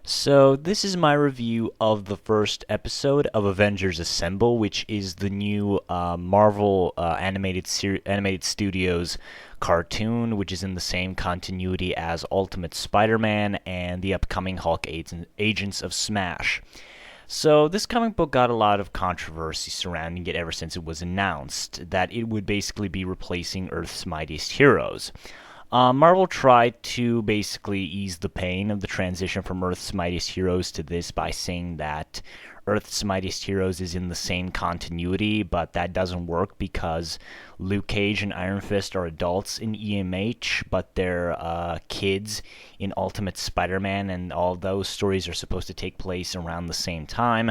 So this is my review of the first episode of Avengers Assemble, which is the new Marvel animated Studios cartoon, which is in the same continuity as Ultimate Spider-Man and the upcoming Hulk Agents of Smash. So this comic book got a lot of controversy surrounding it ever since it was announced that it would basically be replacing Earth's Mightiest Heroes. Marvel tried to basically ease the pain of the transition from Earth's Mightiest Heroes to this by saying that Earth's Mightiest Heroes is in the same continuity, but that doesn't work because Luke Cage and Iron Fist are adults in EMH, but they're kids in Ultimate Spider-Man, and all those stories are supposed to take place around the same time.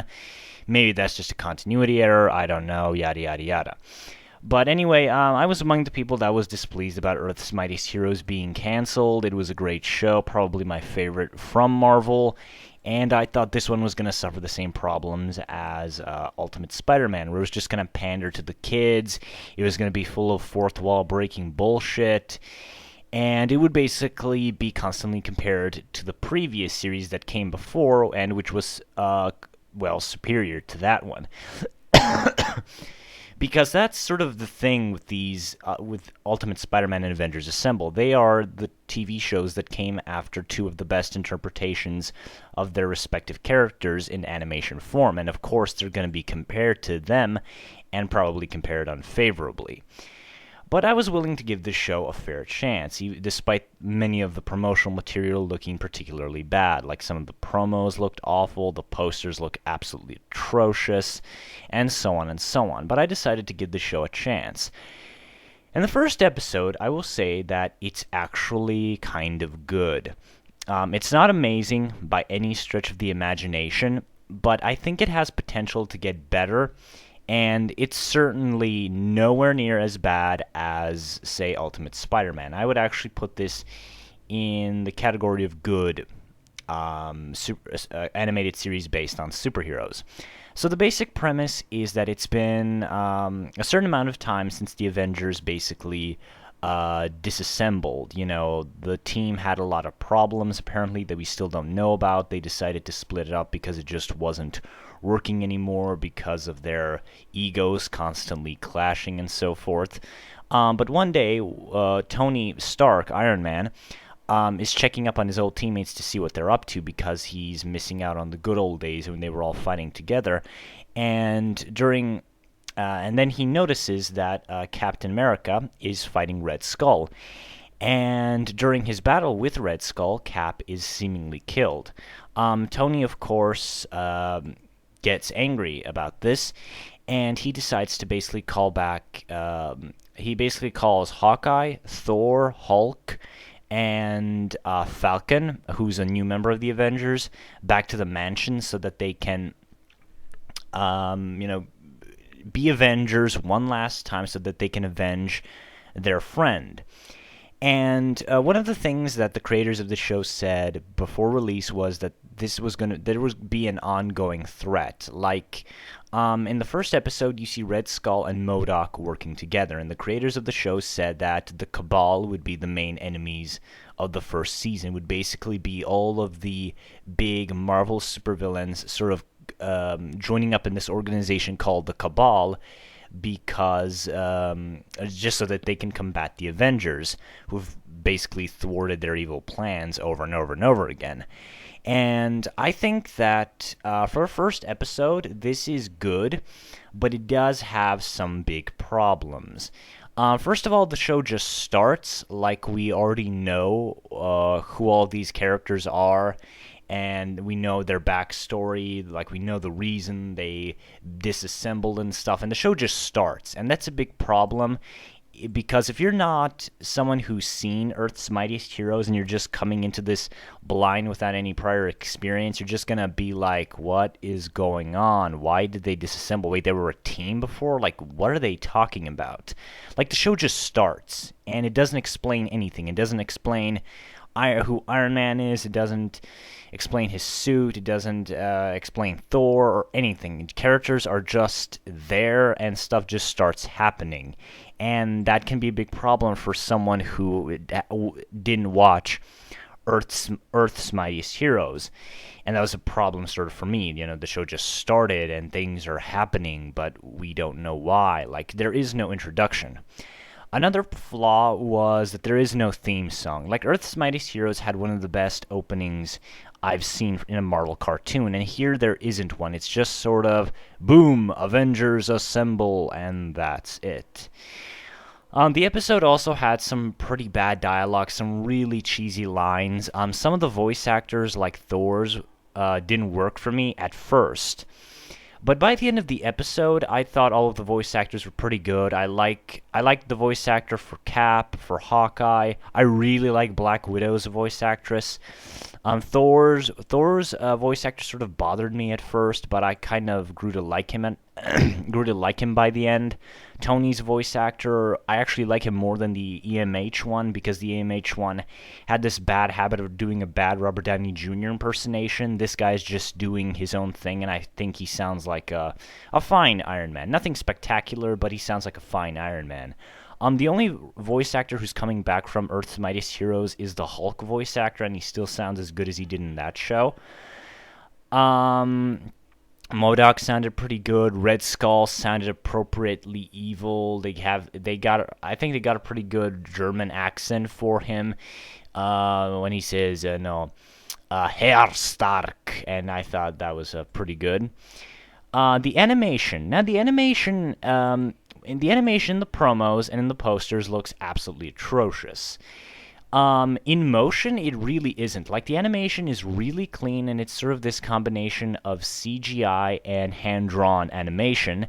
Maybe that's just a continuity error, I don't know, yada yada yada. But anyway, I was among the people that was displeased about Earth's Mightiest Heroes being canceled. It was a great show, probably my favorite from Marvel, and I thought this one was going to suffer the same problems as Ultimate Spider-Man, where it was just going to pander to the kids, it was going to be full of fourth wall breaking bullshit, and it would basically be constantly compared to the previous series that came before, and which was, superior to that one. Because that's sort of the thing with these, with Ultimate Spider-Man and Avengers Assemble. They are the TV shows that came after two of the best interpretations of their respective characters in animation form, and of course they're going to be compared to them, and probably compared unfavorably. But I was willing to give this show a fair chance, despite many of the promotional material looking particularly bad. Like some of the promos looked awful, the posters looked absolutely atrocious, and so on and so on. But I decided to give the show a chance. In the first episode, I will say that it's actually kind of good. It's not amazing by any stretch of the imagination, but I think it has potential to get better, and it's certainly nowhere near as bad as, say, Ultimate Spider-Man. I would actually put this in the category of good animated series based on superheroes. So the basic premise is that it's been a certain amount of time since the Avengers basically disassembled. You know, the team had a lot of problems, apparently, that we still don't know about. They decided to split it up because it just wasn't working anymore because of their egos constantly clashing and so forth. But one day, Tony Stark, Iron Man, is checking up on his old teammates to see what they're up to because he's missing out on the good old days when they were all fighting together. And then he notices that Captain America is fighting Red Skull. And during his battle with Red Skull, Cap is seemingly killed. Tony, of course, gets angry about this, and he decides to basically call back. He basically calls Hawkeye, Thor, Hulk, and Falcon, who's a new member of the Avengers, back to the mansion so that they can, be Avengers one last time so that they can avenge their friend. And one of the things that the creators of the show said before release was that there would be an ongoing threat. Like, in the first episode, you see Red Skull and MODOK working together, and the creators of the show said that the Cabal would be the main enemies of the first season, would basically be all of the big Marvel supervillains sort of joining up in this organization called the Cabal, because just so that they can combat the Avengers, who've basically thwarted their evil plans over and over and over again. And I think that for a first episode, this is good, but it does have some big problems. First of all, the show just starts like we already know who all these characters are, and we know their backstory, like we know the reason they disassembled and stuff, and the show just starts, and that's a big problem, because if you're not someone who's seen Earth's Mightiest Heroes and you're just coming into this blind without any prior experience, you're just gonna be like, what is going on? Why did they disassemble? Wait, they were a team before? Like, what are they talking about? Like, the show just starts, and it doesn't explain anything. It doesn't explain who Iron Man is. It doesn't explain his suit. It doesn't explain Thor or anything. Characters are just there, and stuff just starts happening. And that can be a big problem for someone who didn't watch Earth's Mightiest Heroes, and that was a problem sort of for me. The show just started and things are happening, but we don't know why. Like, there is no introduction. Another flaw was that there is no theme song. Like, Earth's Mightiest Heroes had one of the best openings I've seen in a Marvel cartoon, and here there isn't one. It's just sort of, boom, Avengers assemble, and that's it. The episode also had some pretty bad dialogue, some really cheesy lines. Some of the voice actors, like Thor's, didn't work for me at first. But by the end of the episode, I thought all of the voice actors were pretty good. I liked the voice actor for Cap, for Hawkeye. I really like Black Widow's voice actress. Thor's voice actor sort of bothered me at first, but I kind of grew to like him by the end. Tony's voice actor, I actually like him more than the EMH one, because the EMH one had this bad habit of doing a bad Robert Downey Jr. impersonation. This guy's just doing his own thing, and I think he sounds like a fine Iron Man. Nothing spectacular, but he sounds like a fine Iron Man. The only voice actor who's coming back from Earth's Mightiest Heroes is the Hulk voice actor, and he still sounds as good as he did in that show. MODOK sounded pretty good. Red Skull sounded appropriately evil. I think they got a pretty good German accent for him when he says Herr Stark, and I thought that was pretty good. The animation. Now, the animation, in the promos and in the posters, looks absolutely atrocious. In motion, it really isn't. Like, the animation is really clean, and it's sort of this combination of CGI and hand-drawn animation.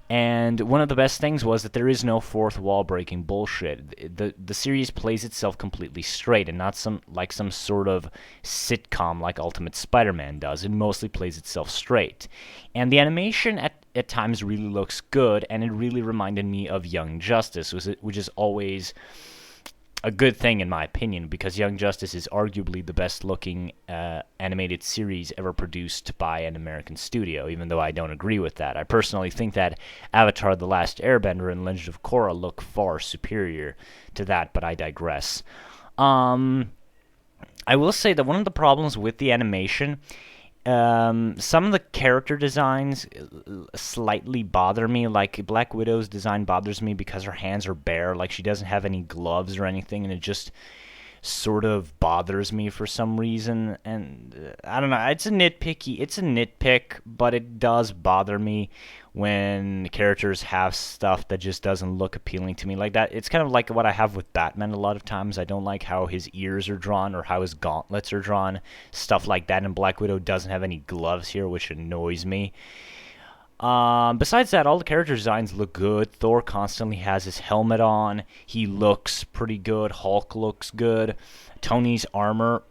And one of the best things was that there is no fourth wall breaking bullshit. The series plays itself completely straight, and not some sort of sitcom like Ultimate Spider-Man does. It mostly plays itself straight. And the animation at times really looks good, and it really reminded me of Young Justice, which is always a good thing in my opinion, because Young Justice is arguably the best looking animated series ever produced by an American studio, even though I don't agree with that. I personally think that Avatar: The Last Airbender and Legend of Korra look far superior to that, but I digress. I will say that one of the problems with the animation, some of the character designs slightly bother me. Like, Black Widow's design bothers me because her hands are bare. Like, she doesn't have any gloves or anything, and it just sort of bothers me for some reason. And I don't know. It's a nitpick, but it does bother me when characters have stuff that just doesn't look appealing to me like that. It's kind of like what I have with Batman a lot of times. I don't like how his ears are drawn or how his gauntlets are drawn, stuff like that. And Black Widow doesn't have any gloves here, which annoys me. Besides that, all the character designs look good. Thor constantly has his helmet on. He looks pretty good. Hulk looks good. Tony's armor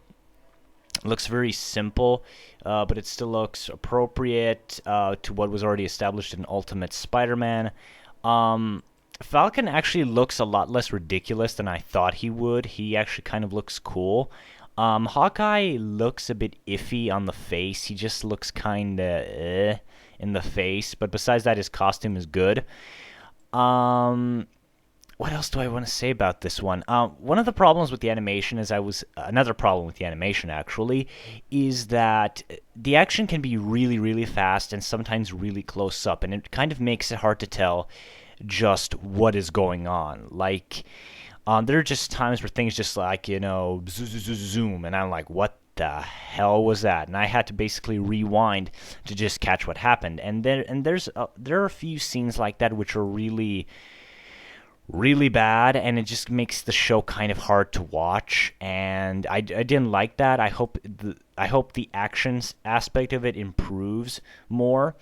looks very simple, but it still looks appropriate to what was already established in Ultimate Spider-Man. Falcon actually looks a lot less ridiculous than I thought he would. He actually kind of looks cool. Hawkeye looks a bit iffy on the face. He just looks kind of in the face, but besides that, his costume is good. What else do I want to say about this one? One of the problems with the animation another problem with the animation actually, is that the action can be really, really fast and sometimes really close up, and it kind of makes it hard to tell just what is going on. Like, there are just times where things just like, zoom, and I'm like, what the hell was that? And I had to basically rewind to just catch what happened. And there are a few scenes like that which are really, really bad, and it just makes the show kind of hard to watch. And I didn't like that. I hope the actions aspect of it improves more.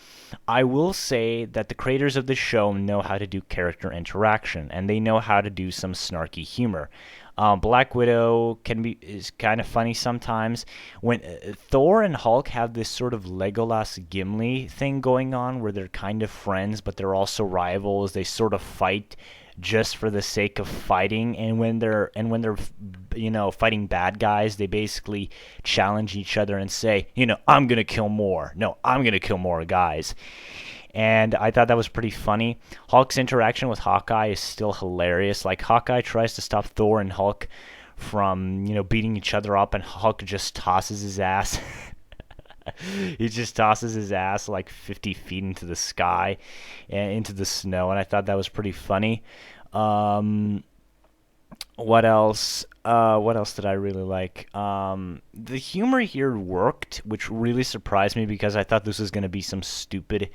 I will say that the creators of the show know how to do character interaction, and they know how to do some snarky humor. Black Widow is kind of funny sometimes. When Thor and Hulk have this sort of Legolas Gimli thing going on, where they're kind of friends, but they're also rivals. They sort of fight just for the sake of fighting, and when they're fighting bad guys, they basically challenge each other and say, I'm gonna kill more. No, I'm gonna kill more guys. And I thought that was pretty funny. Hulk's interaction with Hawkeye is still hilarious. Like, Hawkeye tries to stop Thor and Hulk from beating each other up, and Hulk just tosses his ass. He just tosses his ass like 50 feet into the sky and into the snow, and I thought that was pretty funny. What else? What else did I really like? The humor here worked, which really surprised me because I thought this was going to be some stupid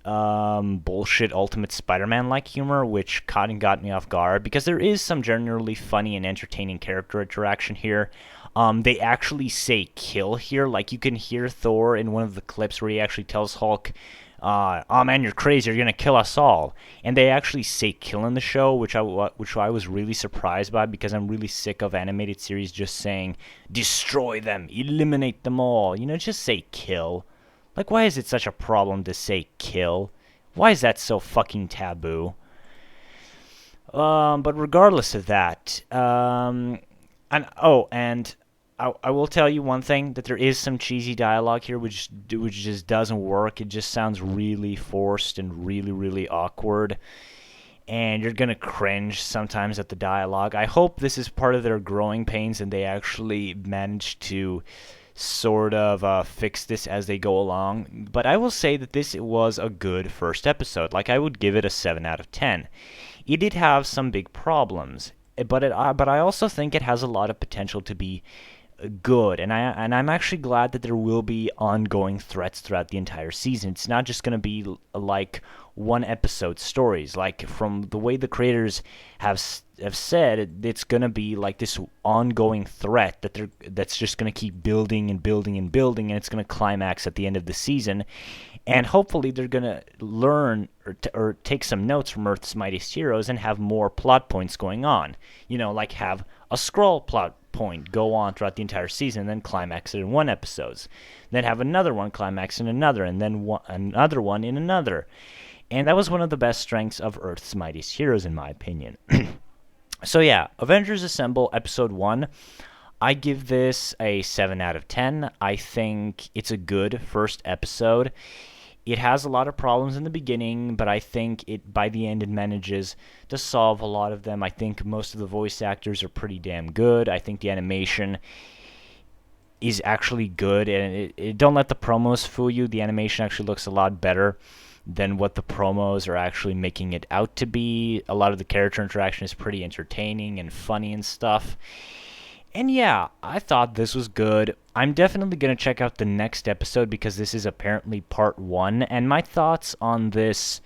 bullshit Ultimate Spider-Man-like humor, which caught and got me off guard because there is some generally funny and entertaining character interaction here. They actually say kill here. Like, you can hear Thor in one of the clips where he actually tells Hulk, oh man, you're crazy, you're gonna kill us all. And they actually say kill in the show, which I was really surprised by because I'm really sick of animated series just saying destroy them, eliminate them all. Just say kill. Like, why is it such a problem to say kill? Why is that so fucking taboo? But regardless of that, and I will tell you one thing, that there is some cheesy dialogue here which just doesn't work. It just sounds really forced and really, really awkward. And you're going to cringe sometimes at the dialogue. I hope this is part of their growing pains and they actually manage to sort of fix this as they go along. But I will say that this was a good first episode. Like, I would give it a 7 out of 10. It did have some big problems, but I also think it has a lot of potential to be good, and I'm actually glad that there will be ongoing threats throughout the entire season. It's not just going to be like one episode stories. Like, from the way the creators have said, it's going to be like this ongoing threat that's just going to keep building and building and building, and it's going to climax at the end of the season. And hopefully they're going to learn or take some notes from Earth's Mightiest Heroes and have more plot points going on. Like have a Skrull plot point go on throughout the entire season, and then climax it in one episode. Then have another one climax in another, and then another one in another. And that was one of the best strengths of Earth's Mightiest Heroes, in my opinion. So yeah, Avengers Assemble Episode 1. I give this a 7 out of 10. I think it's a good first episode. It has a lot of problems in the beginning, but I think by the end it manages to solve a lot of them. I think most of the voice actors are pretty damn good. I think the animation is actually good, and don't let the promos fool you. The animation actually looks a lot better than what the promos are actually making it out to be. A lot of the character interaction is pretty entertaining and funny and stuff. And yeah, I thought this was good. I'm definitely going to check out the next episode because this is apparently part 1, and my thoughts on this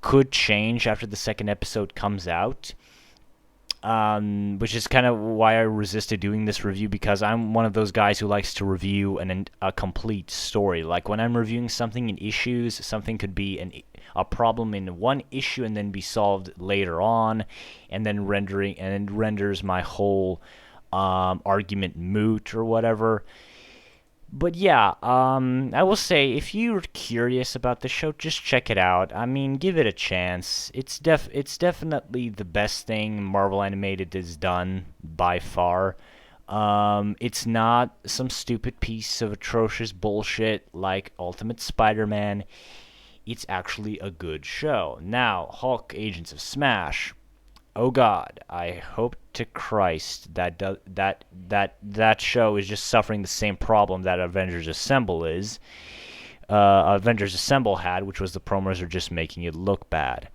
could change after the second episode comes out, which is kind of why I resisted doing this review, because I'm one of those guys who likes to review a complete story. Like, when I'm reviewing something in issues, something could be a problem in one issue and then be solved later on, and then renders my whole argument moot or whatever. But yeah, I will say, if you're curious about the show, just check it out. I mean, give it a chance. It's definitely the best thing Marvel Animated has done by far. It's not some stupid piece of atrocious bullshit like Ultimate Spider-Man. It's actually a good show. Now, Hulk Agents of Smash. Oh God, I hope to Christ that show is just suffering the same problem that Avengers Assemble is. Avengers Assemble had, which was the promos are just making it look bad.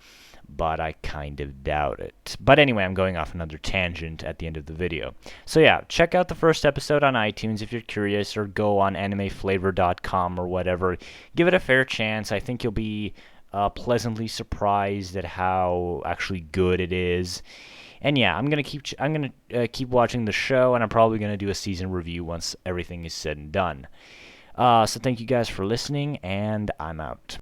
But I kind of doubt it. But anyway, I'm going off another tangent at the end of the video. So yeah, check out the first episode on iTunes if you're curious, or go on animeflavor.com or whatever. Give it a fair chance. I think you'll be pleasantly surprised at how actually good it is. And yeah, I'm gonna keep watching the show, and I'm probably gonna do a season review once everything is said and done. So thank you guys for listening, and I'm out.